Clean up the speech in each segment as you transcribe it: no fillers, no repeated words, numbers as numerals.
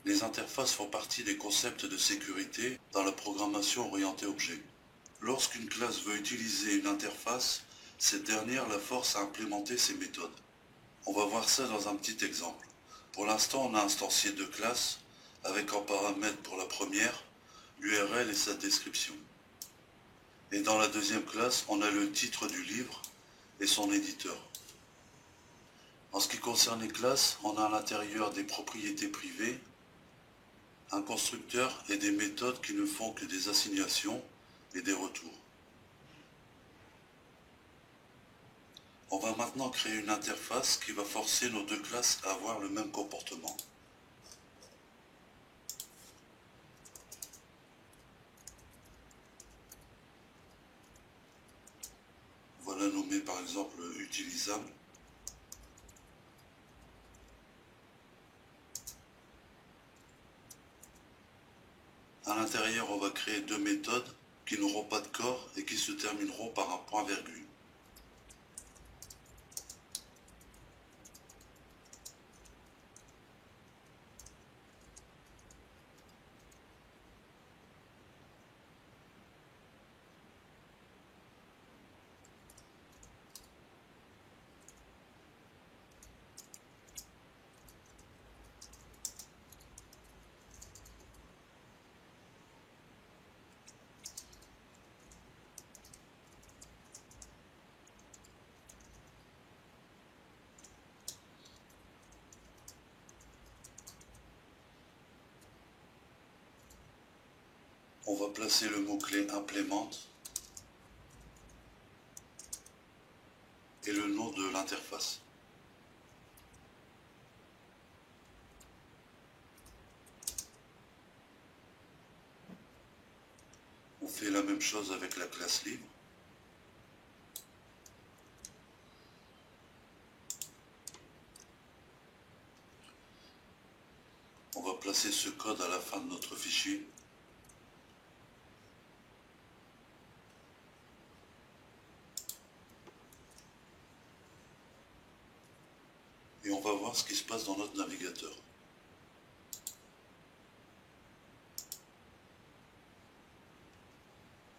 Les interfaces font partie des concepts de sécurité dans la programmation orientée objet. Lorsqu'une classe veut utiliser une interface, cette dernière la force à implémenter ses méthodes. On va voir ça dans un petit exemple. Pour l'instant, on a instancié deux classes, avec en paramètre pour la première, l'URL et sa description. Et dans la deuxième classe, on a le titre du livre et son éditeur. En ce qui concerne les classes, on a à l'intérieur des propriétés privées, un constructeur et des méthodes qui ne font que des assignations et des retours. On va maintenant créer une interface qui va forcer nos deux classes à avoir le même comportement. Voilà nommé par exemple utilisable. À l'intérieur, on va créer deux méthodes qui n'auront pas de corps et qui se termineront par un point-virgule. On va placer le mot-clé implément et le nom de l'interface. On fait la même chose avec la classe libre. On va placer ce code à la fin de notre fichier. Et on va voir ce qui se passe dans notre navigateur.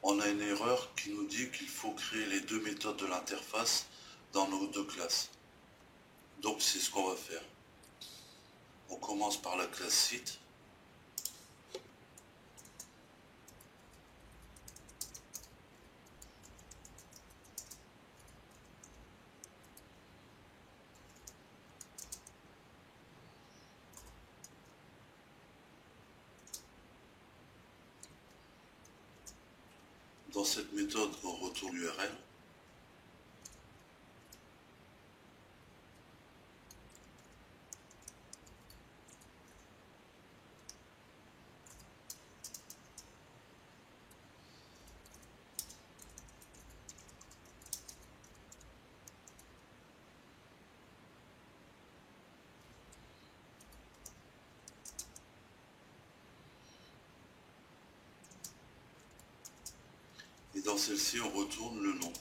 On a une erreur qui nous dit qu'il faut créer les deux méthodes de l'interface dans nos deux classes. Donc c'est ce qu'on va faire. On commence par la classe site. Dans cette méthode, on retourne l'URL. Et dans celle-ci, on retourne le nom.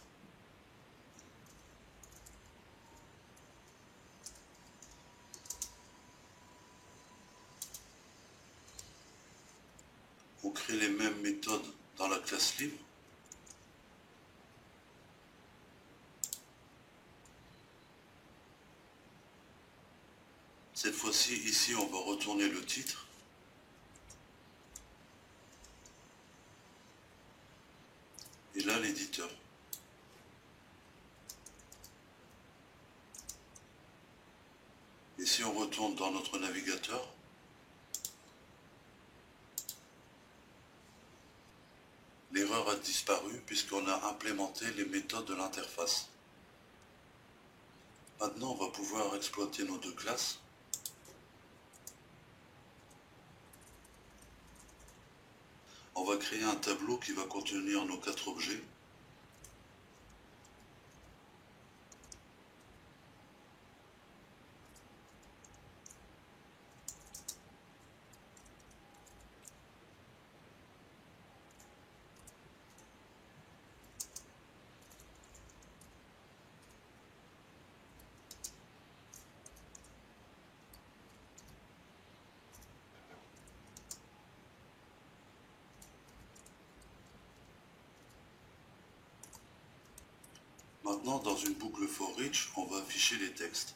On crée les mêmes méthodes dans la classe libre. Cette fois-ci, ici, on va retourner le titre. Et là, l'éditeur. Et si on retourne dans notre navigateur, l'erreur a disparu puisqu'on a implémenté les méthodes de l'interface. Maintenant, on va pouvoir exploiter nos deux classes. On va créer un tableau qui va contenir nos 4 objets. Maintenant, dans une boucle for each, on va afficher les textes.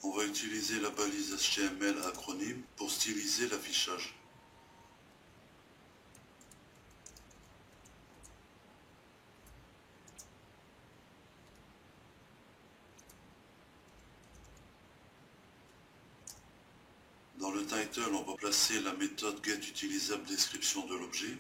On va utiliser la balise HTML acronyme pour styliser l'affichage. Dans le title, on va placer la méthode getUtilisables de l'objet.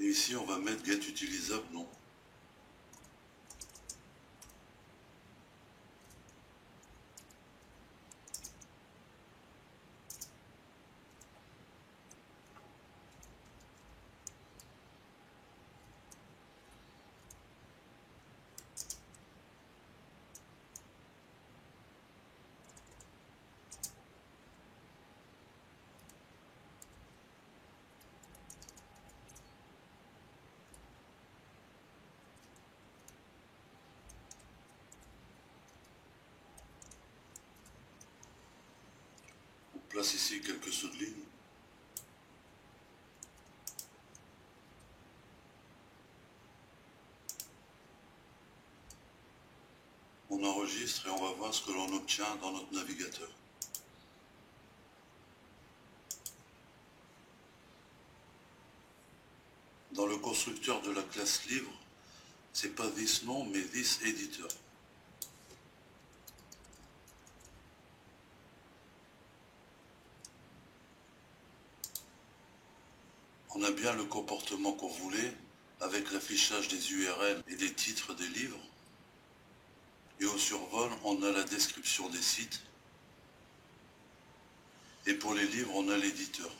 Et ici, on va mettre getUtilisable nom. On place ici quelques sauts de ligne. On enregistre et on va voir ce que l'on obtient dans notre navigateur. Dans le constructeur de la classe livre, c'est pas this nom mais this editor. On a bien le comportement qu'on voulait avec l'affichage des URL et des titres des livres. Et au survol, on a la description des sites. Et pour les livres, on a l'éditeur.